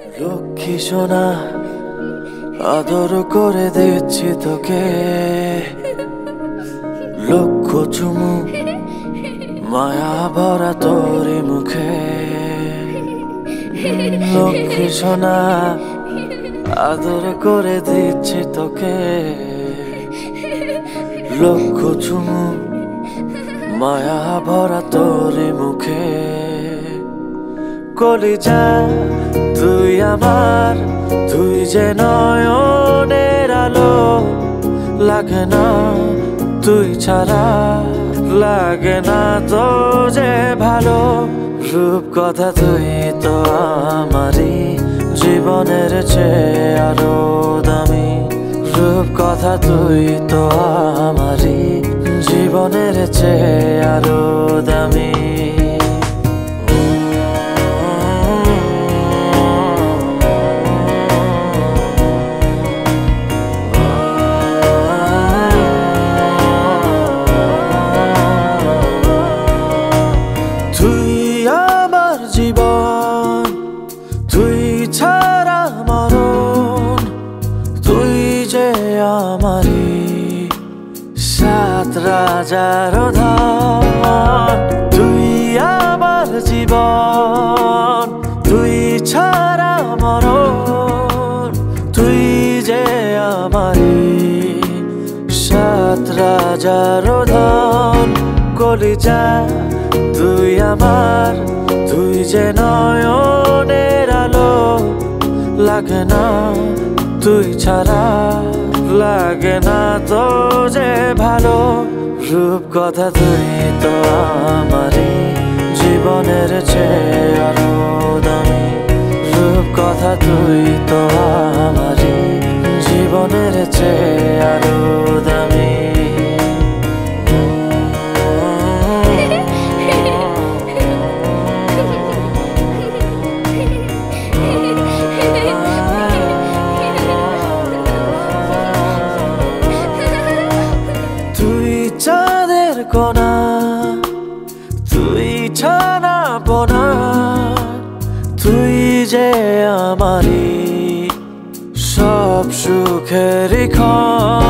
লক্ষ্মী সোনা আদর করে দিচ্ছি তোকে, লক্ষ চুমু মায়া ভরা তোরি মুখে। লক্ষ্মী সোনা আদর করে দিচ্ছি তোকে, লক্ষ চুমু মায়া ভরা তোরি মুখে। কলিজা তুই আমার, তুই যে নয়নের আলো, লাগে না তুই ছাড়া, লাগে না তো যে ভালো। রূপ কথা তুই তো আমারই জীবনের চেয়ে আরো দামি, রূপ কথা তুই তো আমারই জীবনের চেয়ে আরো দামি। জীবন তুই ছাড়া মরণ, তুই যে আমারি সাত রাজার ধন। তুই আমার জীবন, তুই ছাড়া মরণ, তুই যে আমারি সাত রাজার ধন। কলিজা তুই আমার, তুই যে নয়নের আলো, লাগে না তুই ছাড়া, লাগে না তো যে ভালো। রূপ কথা তুই তো আমারই জীবনের চেয়ে আরো দামি, রূপ কথা তুই তো আমারই জীবনের চেয়ে আরো দামি। চাঁদের কোনা তুই ছানা পোনা, তুই যে আমারি সব সুখের ক্ষণ।